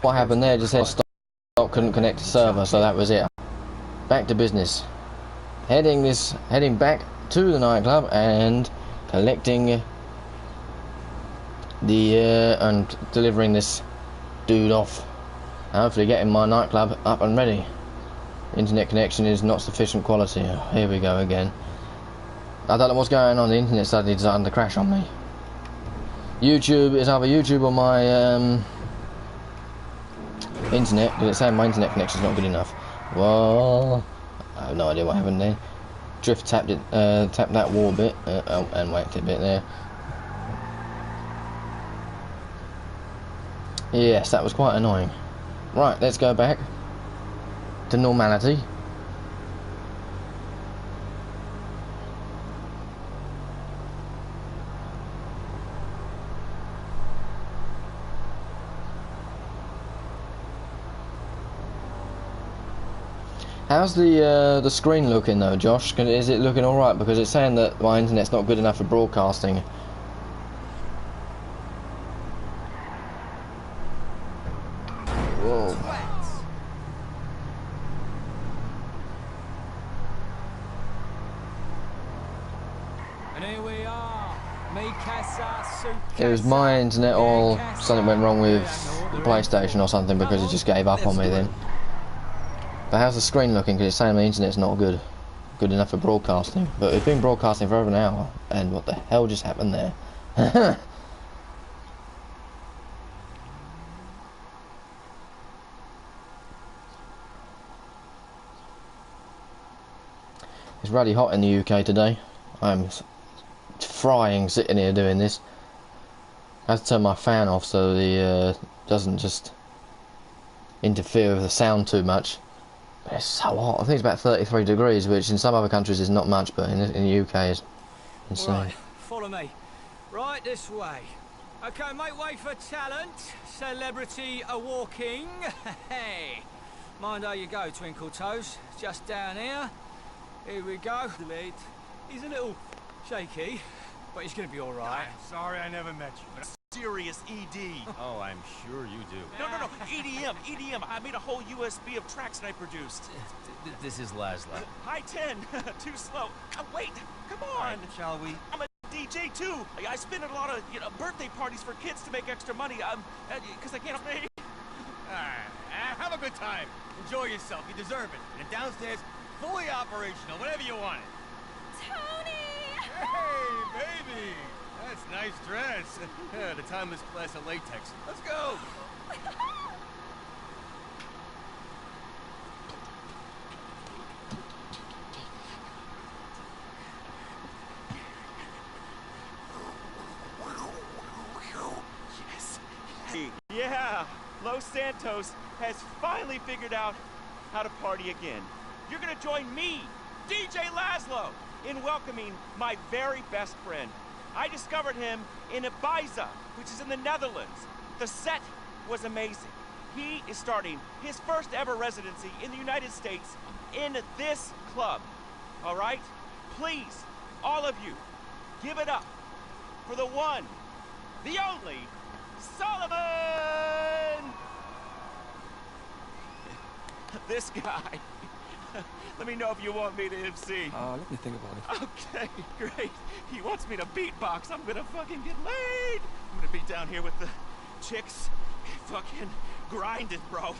what happened there, just said stop, couldn't connect to server, so that was it. Back to business. Heading back to the nightclub and collecting and delivering this dude off. Hopefully getting my nightclub up and ready. Internet connection is not sufficient quality. Here we go again. I don't know what's going on. The internet suddenly decided to crash on me. YouTube is either YouTube or my internet, because it's saying my internet connection is not good enough. Well, I have no idea what happened there. Drift tapped that wall a bit and whacked it a bit there. Yes, that was quite annoying. Right, let's go back to normality. How's the screen looking though, Josh? Is it looking alright? Because it's saying that my internet's not good enough for broadcasting. Whoa. And here we are. It was my internet or something went wrong with the PlayStation or something, because it just gave up on me then. But how's the screen looking? Because it's saying my internet's not good enough for broadcasting. But it's been broadcasting for over an hour, and what the hell just happened there? It's really hot in the UK today. I'm frying sitting here doing this. I have to turn my fan off so the doesn't just interfere with the sound too much. It's so hot. I think it's about 33 degrees, which in some other countries is not much, but in the UK is insane. Right, follow me. Right this way. Okay, make way for talent. Celebrity a-walking. Hey. Mind how you go, Twinkle Toes. Just down here. Here we go. Delayed. He's a little shaky, but he's gonna be alright. Sorry I never met you, but serious ED. Oh, I'm sure you do. No, EDM. I made a whole USB of tracks that I produced. This is Laszlo. High 10, too slow. Wait, come on. Right, shall we? I'm a DJ too. I spin at a lot of birthday parties for kids to make extra money. Because I can't pay. Have a good time. Enjoy yourself. You deserve it. And downstairs, fully operational, whenever you want it. Tony! Hey, baby. That's a nice dress. The timeless class of latex. Let's go. Yes. Yeah, Los Santos has finally figured out how to party again. You're gonna join me, DJ Laszlo, in welcoming my very best friend. I discovered him in Ibiza, which is in the Netherlands. The set was amazing. He is starting his first ever residency in the United States in this club. All right? Please, all of you, give it up for the one, the only, Solomon! This guy. Let me know if you want me to MC. Let me think about it. Okay, great. He wants me to beatbox. I'm gonna fucking get laid. I'm gonna be down here with the chicks. Fucking grinding, bro.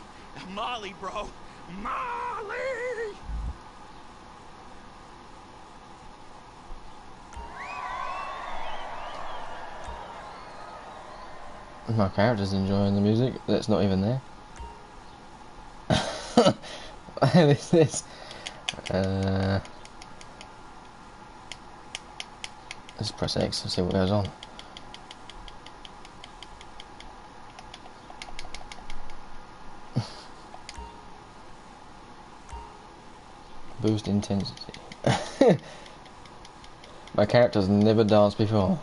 Molly, bro. Molly! My character's enjoying the music. That's not even there. What is this? Let's press X and see what goes on. Boost intensity. My character's never danced before.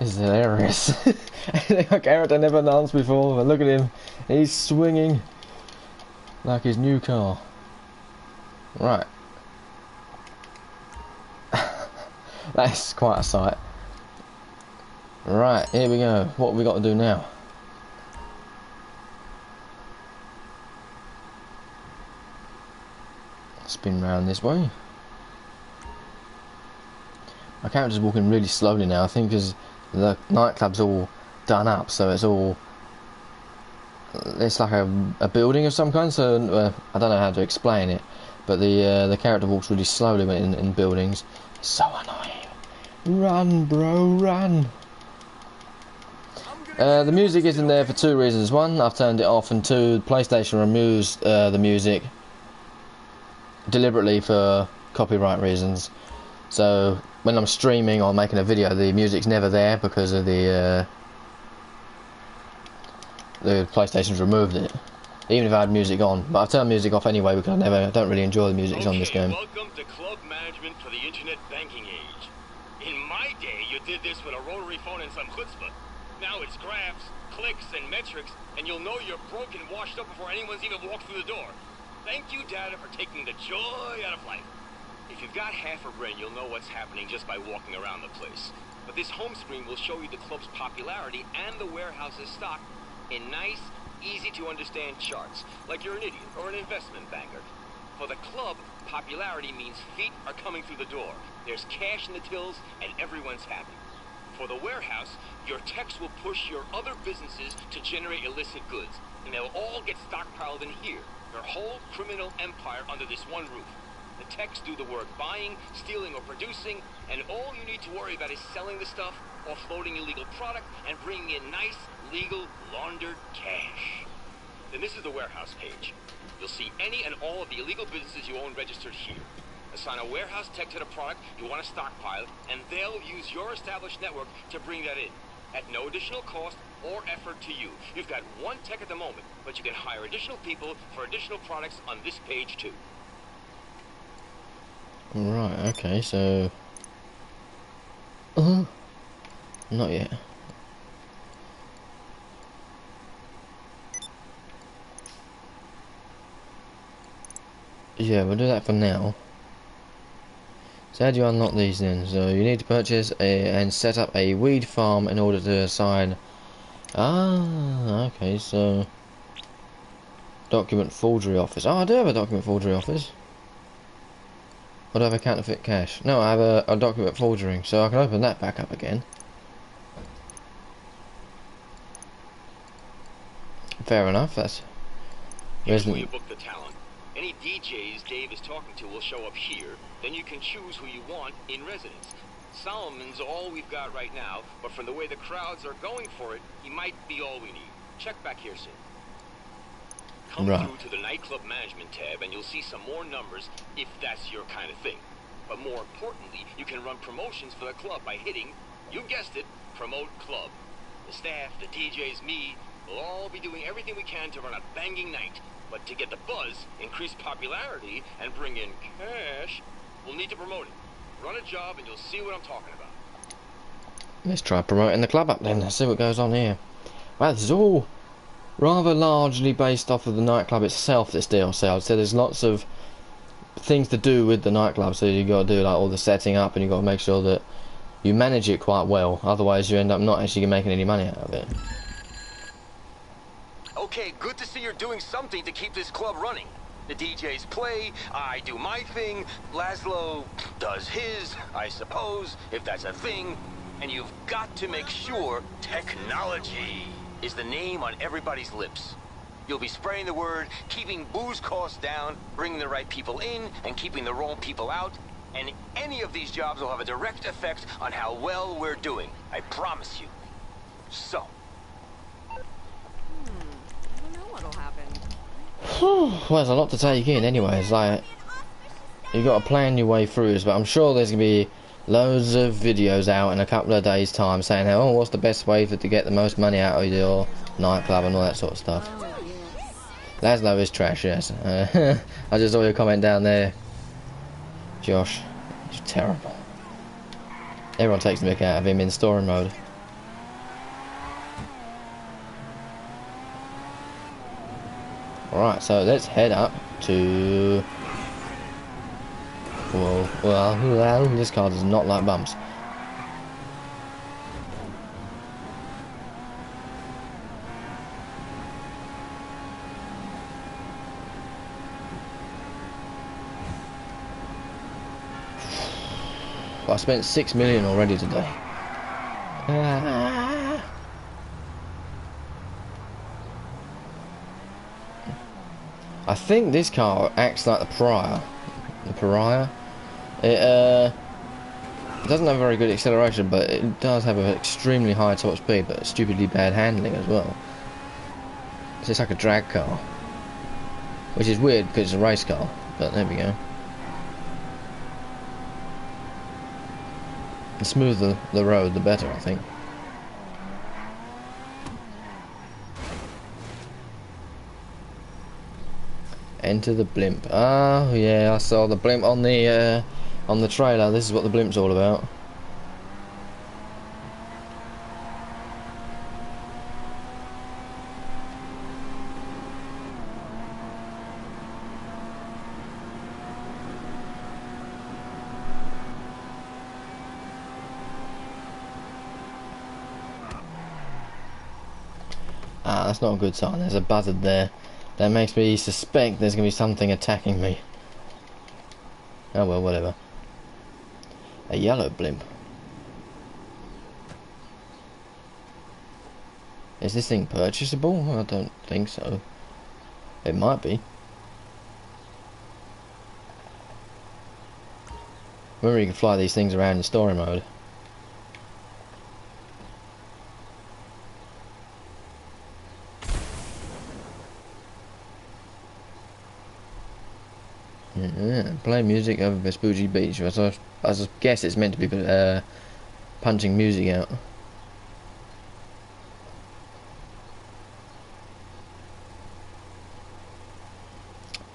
This is hilarious. A character I never announced before, but look at him. He's swinging like his new car. Right. That's quite a sight. Right, here we go. What have we got to do now? Spin round this way. My character's walking really slowly now, I think because the nightclub's all done up, so it's like a building of some kind, so I don't know how to explain it, but the character walks really slowly when in buildings. It's so annoying. Run, bro, run. The music isn't there for two reasons. One, I've turned it off, and two, PlayStation removes the music deliberately for copyright reasons. So when I'm streaming or making a video, the music's never there because of the PlayStation's removed it. Even if I had music on, but I've turned music off anyway because I don't really enjoy the music on this game. Welcome to club management for the internet banking age. In my day, you did this with a rotary phone and some chutzpah. Now it's graphs, clicks, and metrics, and you'll know you're broken, washed up before anyone's even walked through the door. Thank you, data, for taking the joy out of life. If you've got half a brain, you'll know what's happening just by walking around the place. But this home screen will show you the club's popularity and the warehouse's stock in nice, easy-to-understand charts, like you're an idiot or an investment banker. For the club, popularity means feet are coming through the door. There's cash in the tills, and everyone's happy. For the warehouse, your techs will push your other businesses to generate illicit goods, and they'll all get stockpiled in here. Your whole criminal empire under this one roof. The techs do the work buying, stealing, or producing, and all you need to worry about is selling the stuff, offloading illegal product, and bringing in nice, legal, laundered cash. Then this is the warehouse page. You'll see any and all of the illegal businesses you own registered here. Assign a warehouse tech to the product you want to stockpile, and they'll use your established network to bring that in, at no additional cost or effort to you. You've got one tech at the moment, but you can hire additional people for additional products on this page too. Right, okay, so... Not yet. Yeah, we'll do that for now. So how do you unlock these then? So you need to purchase and set up a weed farm in order to assign... Ah, okay, so... Document forgery office. Oh, I do have a document forgery office. Or do I have a counterfeit cash? No, I have a document forging, so I can open that back up again. Fair enough, that's... Here's where you book the talent. Any DJs Dave is talking to will show up here, then you can choose who you want in residence. Solomon's all we've got right now, but from the way the crowds are going for it, he might be all we need. Check back here soon. Come through to the nightclub management tab and you'll see some more numbers if that's your kind of thing. But more importantly, you can run promotions for the club by hitting, you guessed it, Promote Club. The staff, the DJs, me, we'll all be doing everything we can to run a banging night. But to get the buzz, increase popularity, and bring in cash, we'll need to promote it. Run a job and you'll see what I'm talking about. Let's try promoting the club up then. Let's see what goes on here. Well, this is all rather largely based off of the nightclub itself, this DLC. I'd say there's lots of things to do with the nightclub, so you got to do like all the setting up, and you got to make sure that you manage it quite well. Otherwise, you end up not actually making any money out of it. Okay, good to see you're doing something to keep this club running. The DJs play, I do my thing, Laszlo does his, I suppose, if that's a thing. And you've got to make sure technology is the name on everybody's lips. You'll be spreading the word, keeping booze costs down, bringing the right people in, and keeping the wrong people out. And any of these jobs will have a direct effect on how well we're doing. I promise you. So. I don't know what'll happen. Well, there's a lot to take in anyway. It's like, you got to plan your way through this, but I'm sure there's going to be loads of videos out in a couple of days' time saying how, oh, what's the best way to get the most money out of your nightclub and all that sort of stuff. Laszlo is trash, yes. I just saw your comment down there, Josh. He's terrible. Everyone takes the mick out of him in story mode. Alright, so let's head up to... well, this car does not like bumps. I spent 6 million already today. I think this car acts like the Pariah. The Pariah. It doesn't have very good acceleration, but it does have an extremely high top speed, but stupidly bad handling as well. So it's like a drag car, which is weird because it's a race car. But there we go. The smoother the road, the better, I think. Enter the blimp. Oh yeah, I saw the blimp on the trailer. This is what the blimp's all about. Ah, that's not a good sign. There's a buzzard there. That makes me suspect there's going to be something attacking me. Oh well, whatever. A yellow blimp. Is this thing purchasable? I don't think so. It might be. Remember, you can fly these things around in story mode. Yeah, play music over Vespucci Beach. I guess it's meant to be punching music out.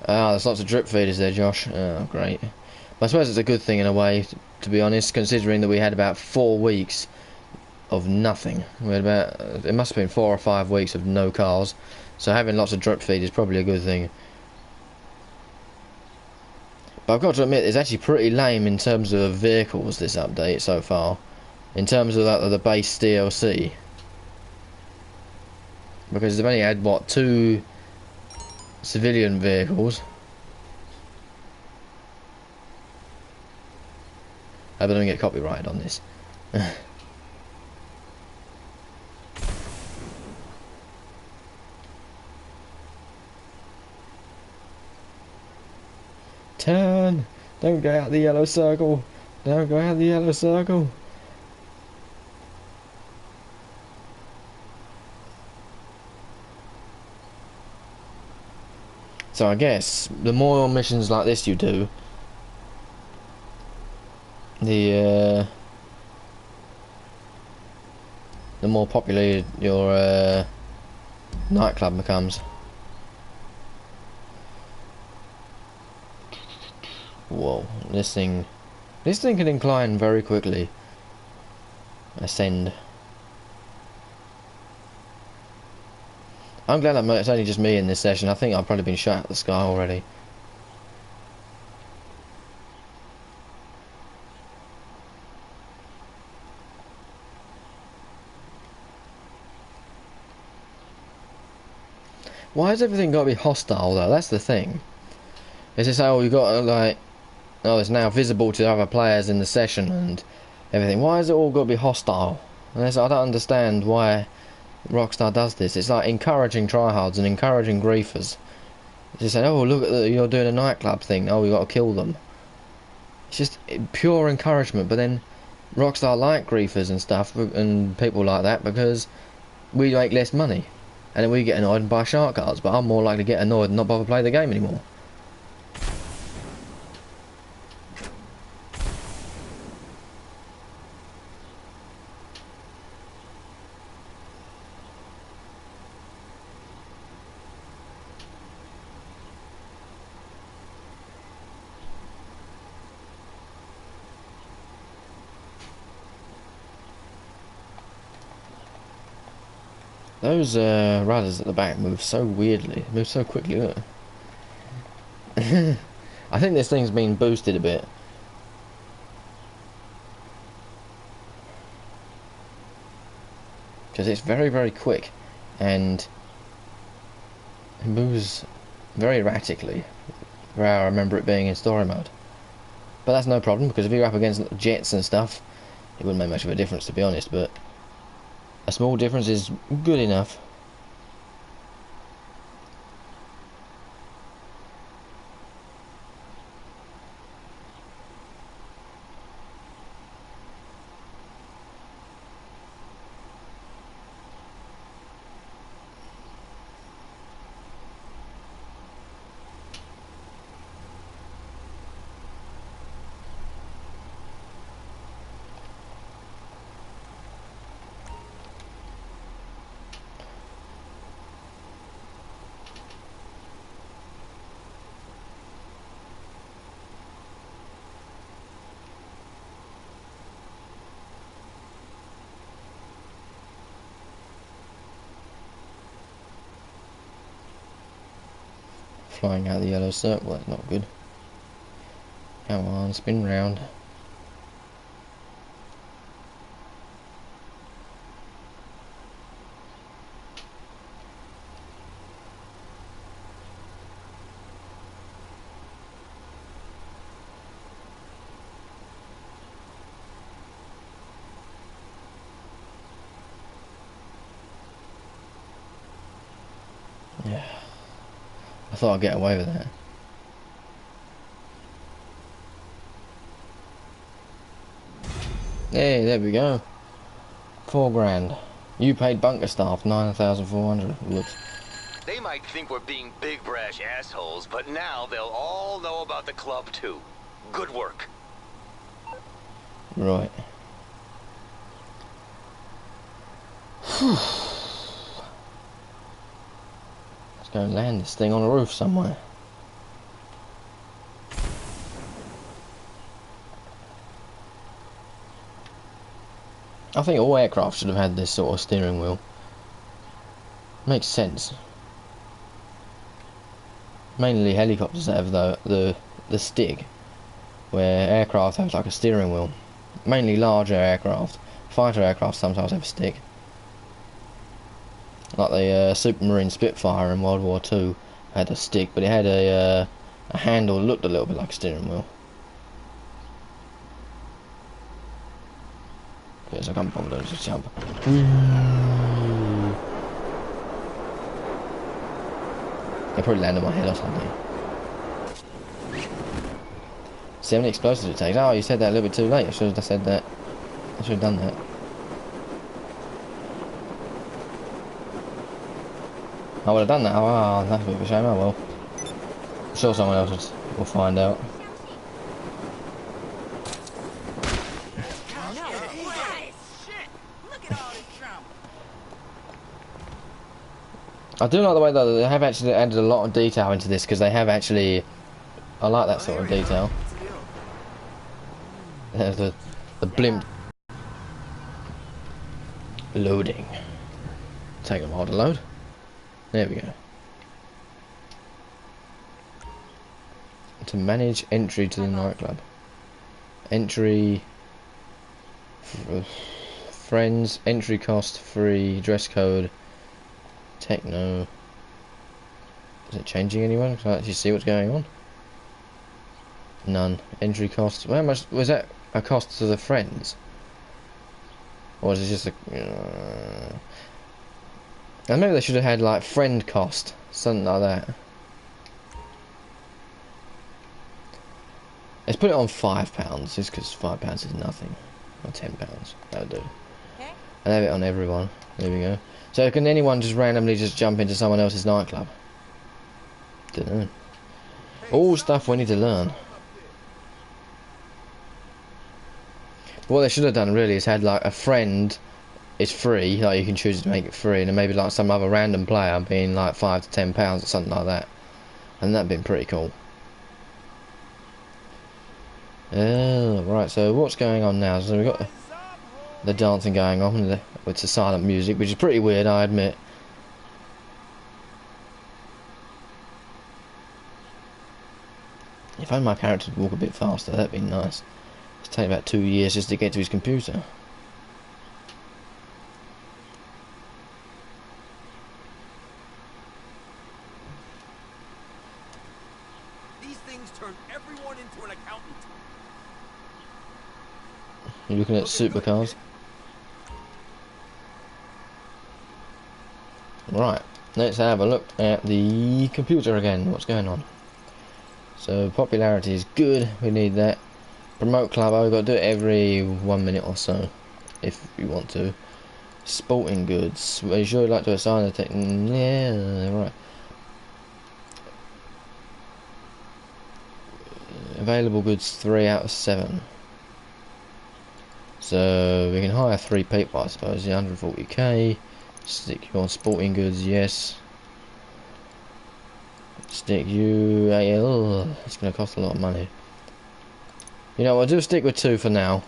Ah, there's lots of drip feeders there, Josh. Oh, great. But I suppose it's a good thing in a way, to be honest, considering that we had about 4 weeks of nothing. We had about, it must have been 4 or 5 weeks of no cars. So having lots of drip feed is probably a good thing. But I've got to admit, it's actually pretty lame in terms of vehicles, this update so far. In terms of the base DLC. Because they've only had, what, 2 civilian vehicles. I hope I don't get copyrighted on this. Turn! Don't go out the yellow circle! Don't go out the yellow circle! So I guess the more missions like this you do, the more popular your nightclub becomes. Whoa, this thing can incline very quickly. Ascend. I'm glad it's only just me in this session. I think I've probably been shot at the sky already. Why has everything got to be hostile though? That's the thing. Is it say, oh, you got to like, oh, it's now visible to other players in the session and everything. Why has it all got to be hostile? And I don't understand why Rockstar does this. It's like encouraging tryhards and encouraging griefers. Just saying, oh, look at you're doing a nightclub thing. Oh, we got to kill them. It's just pure encouragement. But then Rockstar like griefers and stuff and people like that because we make less money, and then we get annoyed and buy shark cards. But I'm more likely to get annoyed and not bother play the game anymore. Those rudders at the back move so weirdly. Move so quickly, look. I think this thing's been boosted a bit. Because it's very, very quick. And it moves very erratically. Where I remember it being in story mode. But that's no problem, because if you're up against jets and stuff, it wouldn't make much of a difference, to be honest, but a small difference is good enough. Flying out the yellow circle, that's not good. Come on, spin round. Yeah. I thought I'd get away with that. Hey, there we go. $4,000. You paid bunker staff 9,400. Looks. They might think we're being big brash assholes, but now they'll all know about the club too. Good work. Right. Let's go and land this thing on a roof somewhere. I think all aircraft should have had this sort of steering wheel. Makes sense. Mainly helicopters that have the stick, where aircraft have like a steering wheel. Mainly larger aircraft. Fighter aircraft sometimes have a stick. Like the Supermarine Spitfire in World War II had a stick, but it had a handle that looked a little bit like a steering wheel. Okay, so I can't bother to just jump. They probably land on my head or something. See how many explosives it takes? Oh, you said that a little bit too late. I should have said that. I should have done that. I would have done that. Oh, that's a bit of a shame. Oh well. I'm sure someone else will find out. I do like the way that they have actually added a lot of detail into this, because they have actually. I like that sort of detail. There's the blimp loading. Take a while to load. There we go. To manage entry to the nightclub. Entry. Friends. Entry cost free. Dress code. Techno. Is it changing anyone? Can I actually see what's going on? None. Entry cost. Well, how much was that a cost to the friends? Or was it just a? And maybe they should have had like friend cost, something like that. Let's put it on £5, just because £5 is nothing. Or £10. That'll do. Okay. And have it on everyone. There we go. So can anyone just randomly just jump into someone else's nightclub? Dunno. All stuff we need to learn. What they should have done really is had like a friend is free, like you can choose to make it free, and then maybe like some other random player being like £5 to £10 or something like that. And that'd been pretty cool. Oh, right, so what's going on now? So we've got the dancing going on with the silent music, which is pretty weird, I admit. If only my character would walk a bit faster, that'd be nice. It's taking about 2 years just to get to his computer. These things turn everyone into an accountant. You're looking at supercars. Right, let's have a look at the computer again. What's going on? So popularity is good. We need that. Promote club. I've got to do it every 1 minute or so, if you want to. Sporting goods. Are you sure you'd like to assign the tech? Yeah, right. Available goods 3 out of 7. So we can hire 3 people, I suppose. 140k. Stick you on sporting goods, yes. Stick you. It's going to cost a lot of money. You know, I'll do stick with 2 for now.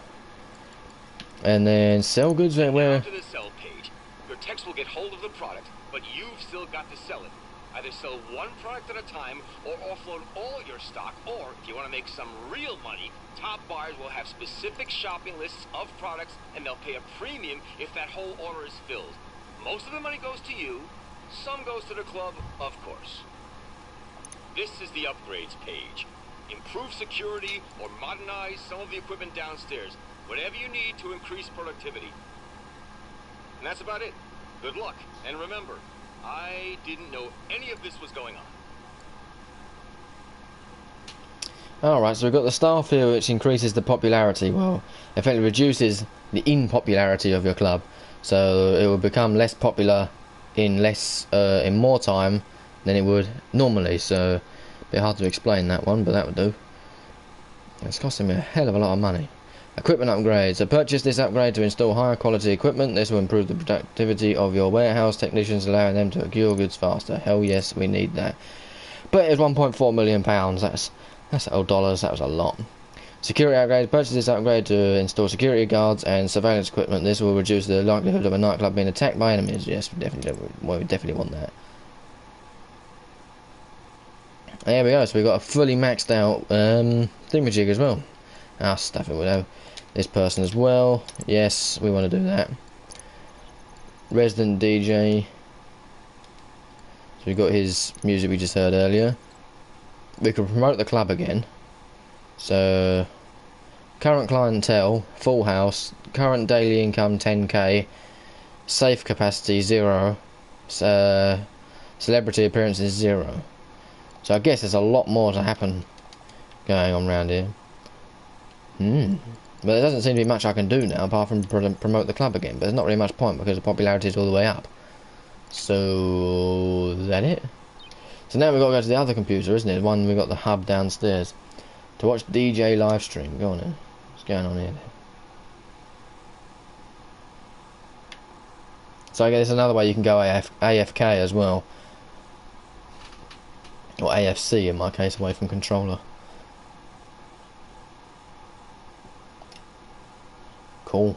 And then sell goods where. To the sell page, your techs will get hold of the product, but you've still got to sell it. Either sell one product at a time, or offload all your stock, or if you want to make some real money, top buyers will have specific shopping lists of products, and they'll pay a premium if that whole order is filled. Most of the money goes to you, some goes to the club, of course. This is the upgrades page. Improve security or modernize some of the equipment downstairs. Whatever you need to increase productivity. And that's about it. Good luck. And remember, I didn't know any of this was going on. Alright, so we've got the staff here, which increases the popularity. Well, effectively reduces the unpopularity of your club. So it will become less popular in more time than it would normally. So a bit hard to explain that one, but that would do. It's costing me a hell of a lot of money. Equipment upgrades. So purchase this upgrade to install higher quality equipment. This will improve the productivity of your warehouse technicians, allowing them to procure goods faster. Hell yes, we need that. But it's 1.4 million pounds. That's old dollars. That was a lot. Security upgrade. Purchase this upgrade to install security guards and surveillance equipment. This will reduce the likelihood of a nightclub being attacked by enemies. Yes, we definitely want that. There we go. So we've got a fully maxed out thingamajig as well. Our stuff it would have. This person as well. Yes, we want to do that. Resident DJ. So we've got his music we just heard earlier. We can promote the club again. So current clientele, full house, current daily income 10k, safe capacity 0, celebrity appearances 0. So I guess there's a lot more to happen going on around here. But there doesn't seem to be much I can do now apart from promote the club again. But there's not really much point because the popularity is all the way up. So is that it? So now we've got to go to the other computer, isn't it? The one we've got the hub downstairs. To watch DJ live stream. Go on then. What's going on here then? So I guess there's another way you can go AFK as well. Or AFC in my case, away from controller. Cool.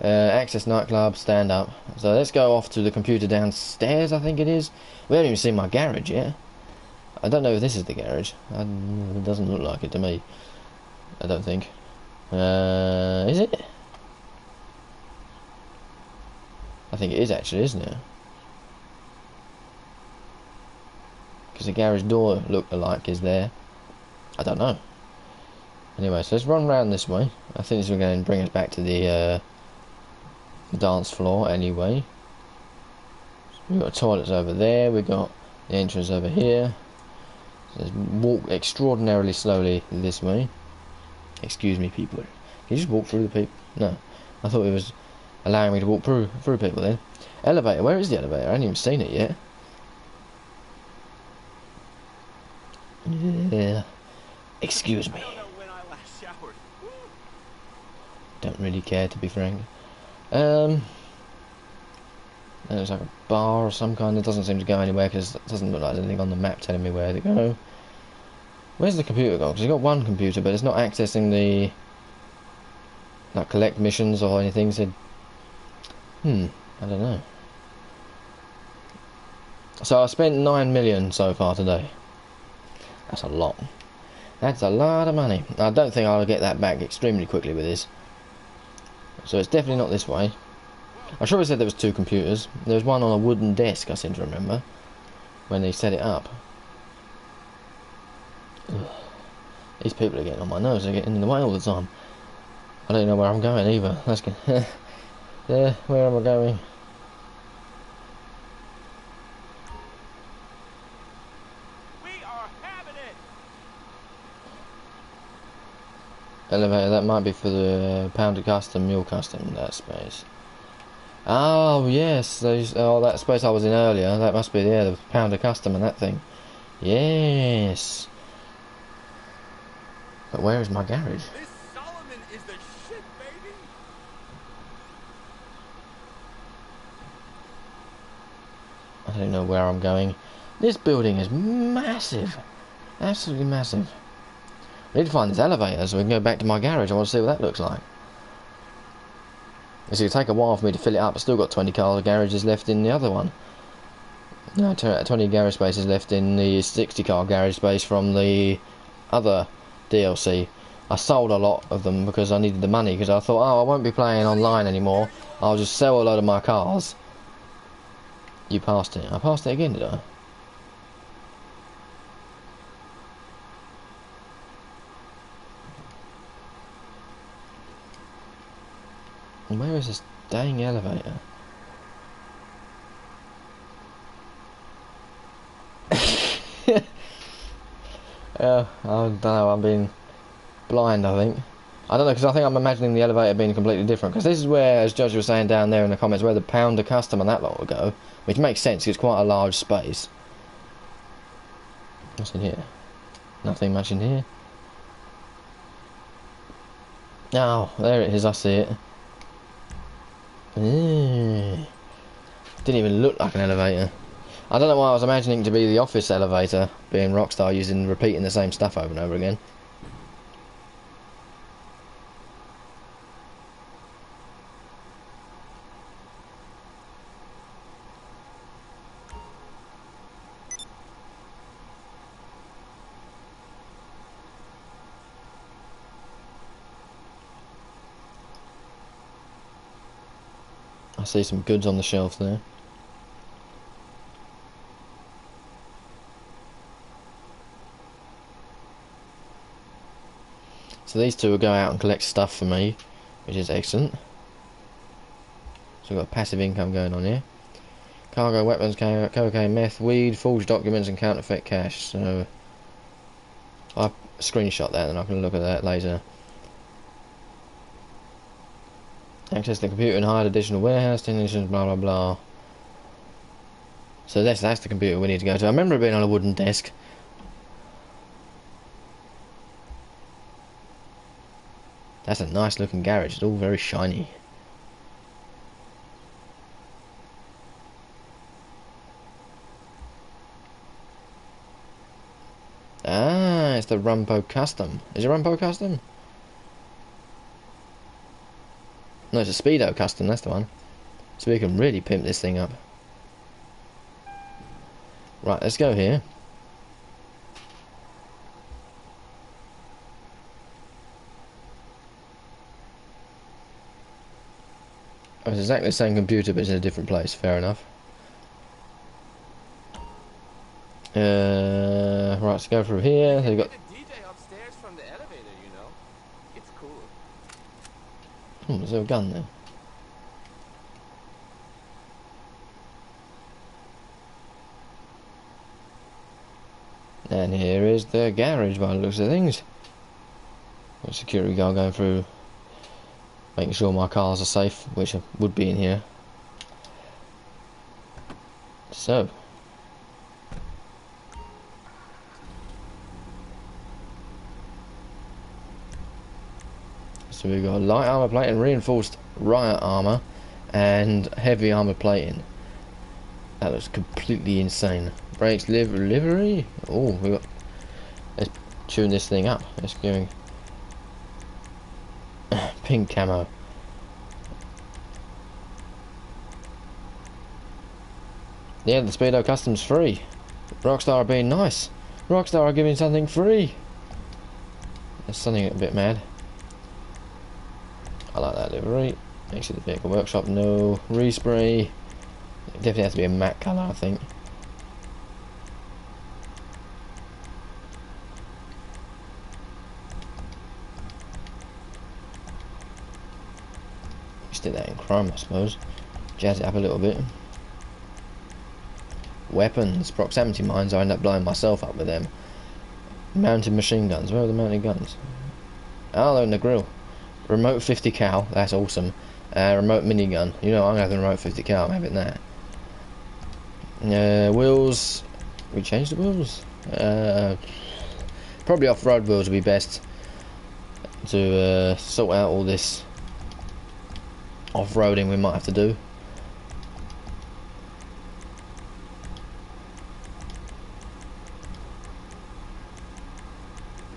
Access nightclub, stand up. So let's go off to the computer downstairs, I think it is. We haven't even seen my garage yet. I don't know if this is the garage. It doesn't look like it to me. I don't think. Is it? I think it is actually, isn't it? Because the garage door look-alike is there. I don't know. Anyway, so let's run round this way. I think this is going to bring us back to the dance floor anyway. So we've got toilets over there. We've got the entrance over here. So let's walk extraordinarily slowly this way. Excuse me, people. Can you just walk through the people? No. I thought it was allowing me to walk through people then. Elevator. Where is the elevator? I haven't even seen it yet. Yeah. Excuse me. Don't really care, to be frank. There's like a bar or some kind. It doesn't seem to go anywhere because it doesn't look like there's anything on the map telling me where to go. Where's the computer gone? Because you've got one computer, but it's not accessing the like collect missions or anything. So, I don't know. So I spent 9 million so far today. That's a lot. That's a lot of money. I don't think I'll get that back extremely quickly with this. So it's definitely not this way. I'm sure it said there was 2 computers. There was one on a wooden desk, I seem to remember, when they set it up. Ugh. These people are getting on my nerves. They're getting in the way all the time. I don't know where I'm going either. That's good. Yeah, where am I going? We are having it. Elevator, that might be for the Pounder Custom, Mule Custom, that space. Oh, yes, those, oh, that space I was in earlier, that must be, yeah, the Pounder Custom and that thing. Yes. But where is my garage? This Solomon is the shit, baby. I don't know where I'm going. This building is massive. Absolutely massive. I need to find this elevator so we can go back to my garage. I want to see what that looks like. It's going to take a while for me to fill it up. I've still got 20 car garages left in the other one. No, 20 garage spaces left in the 60 car garage space from the other DLC. I sold a lot of them because I needed the money, because I thought, oh, I won't be playing online anymore. I'll just sell a load of my cars. You passed it. I passed it again, did I? Where is this dang elevator? I don't know, I'm being blind, I think. I don't know, because I think I'm imagining the elevator being completely different. Because this is where, as Judge was saying down there in the comments, where the Pounder Custom and that lot will go. Which makes sense, 'cause it's quite a large space. What's in here? Nothing much in here. Oh, there it is, I see it. Didn't even look like an elevator. I don't know why I was imagining it to be the office elevator, being Rockstar repeating the same stuff over and over again. I see some goods on the shelf there. So these two will go out and collect stuff for me, which is excellent. So we've got passive income going on here. Cargo, weapons, cocaine, meth, weed, forged documents and counterfeit cash. So I'll screenshot that and I can look at that later. Access the computer and hide additional warehouse, technicians, blah blah blah. So that's the computer we need to go to. I remember it being on a wooden desk. That's a nice looking garage, it's all very shiny. Ah, it's the Rumpo Custom. Is it Rumpo Custom? No, it's a Speedo Custom, that's the one. So we can really pimp this thing up. Right, let's go here. Oh, it's exactly the same computer, but it's in a different place. Fair enough. Right, let's go through here. So you've got... The DJ upstairs from the elevator, you know. It's cool. There's a gun there. And here is the garage by the looks of things. Got a security guard going through, making sure my cars are safe, which would be in here. So we've got light armor plating, reinforced riot armor, and heavy armor plating. That looks completely insane. Brakes, livery. Oh, we got. Let's tune this thing up. Let's go. Pink camo. Yeah, the Speedo Custom's free. Rockstar are being nice. Rockstar are giving something free. There's something a bit mad. I like that livery. Exit the vehicle workshop, no. Respray. It definitely has to be a matte colour, I think. Stick that in chrome, I suppose. Jazz it up a little bit. Weapons. Proximity mines, I end up blowing myself up with them. Mounted machine guns. Where are the mounted guns? Oh, they're in the grill. Remote 50 cal, that's awesome. Remote minigun. You know, I'm having a remote 50 cal, I'm having that. Wheels. We changed the wheels? Probably off-road wheels would be best to sort out all this off-roading we might have to do.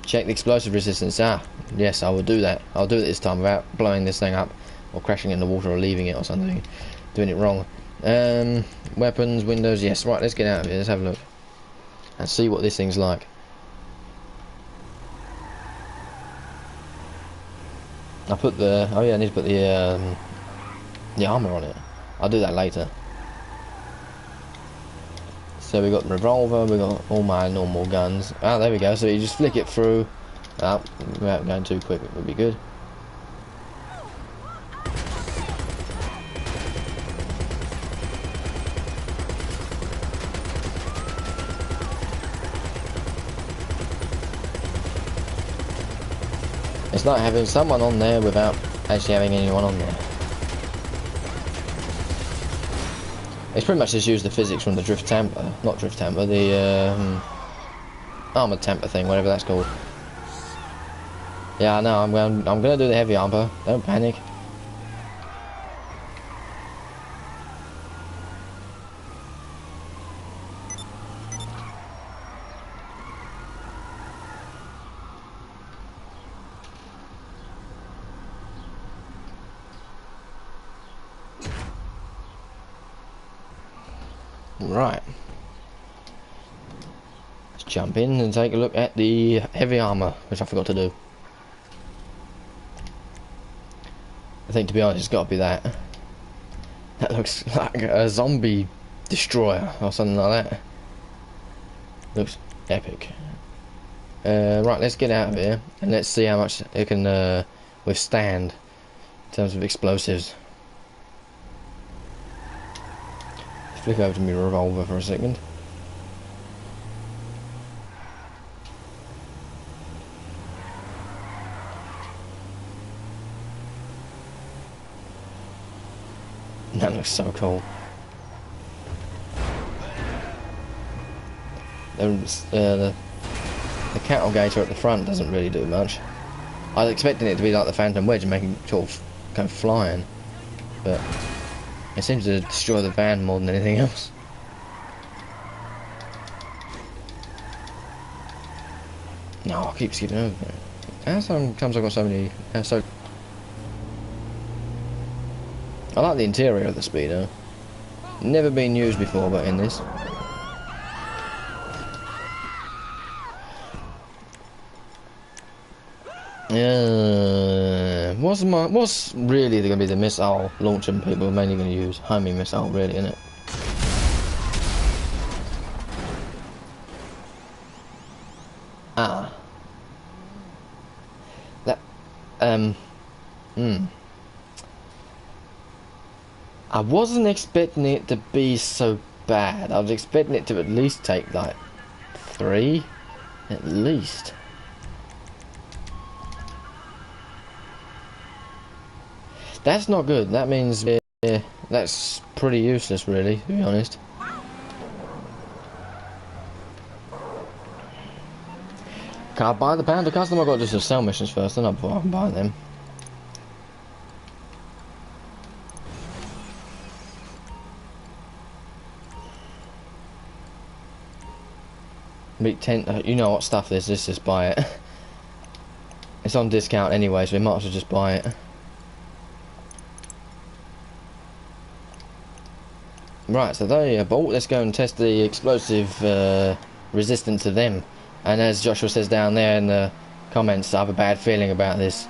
Check the explosive resistance. Ah, yes, I will do that. I'll do it this time without blowing this thing up or crashing in the water or leaving it or something. Doing it wrong. Weapons, windows, yes. Right, let's get out of here. Let's have a look and see what this thing's like. I put the... oh yeah, I need to put the armour on it. I'll do that later. So we got the revolver, we got all my normal guns. Ah, there we go. So you just flick it through. Without going too quick, it would be good. It's like having someone on there without actually having anyone on there. It's pretty much just used the physics from the drift tamper, not drift tamper, the armored tamper thing, whatever that's called. Yeah, I know. I'm gonna do the heavy armor. Don't panic. Right. Let's jump in and take a look at the heavy armor, which I forgot to do. I think, to be honest, it's got to be that. That looks like a zombie destroyer or something like that. Looks epic. Right, let's get out of here and let's see how much it can withstand in terms of explosives. Flick over to my revolver for a second. That looks so cool. The cattle gator at the front doesn't really do much. I was expecting it to be like the Phantom Wedge and make it sort of go flying, but it seems to destroy the van more than anything else. No, I keep skipping over it. How sometimes I've got so many... I like the interior of the Speedo. Never been used before, but in this. What's really going to be the missile launching people are mainly going to use? Homing missile, really, isn't it? Ah. That, I wasn't expecting it to be so bad. I was expecting it to at least take, like, 3. At least. That's not good. That means that's pretty useless, really, to be honest. Can I buy the Panda custom? I've got to do some sell missions first, then before I can buy them. Meet 10. You know what stuff this is? Just buy it. It's on discount anyway, so we might as well just buy it. Right, so they are bought. Let's go and test the explosive resistance of them. And as Joshua says down there in the comments, I have a bad feeling about this.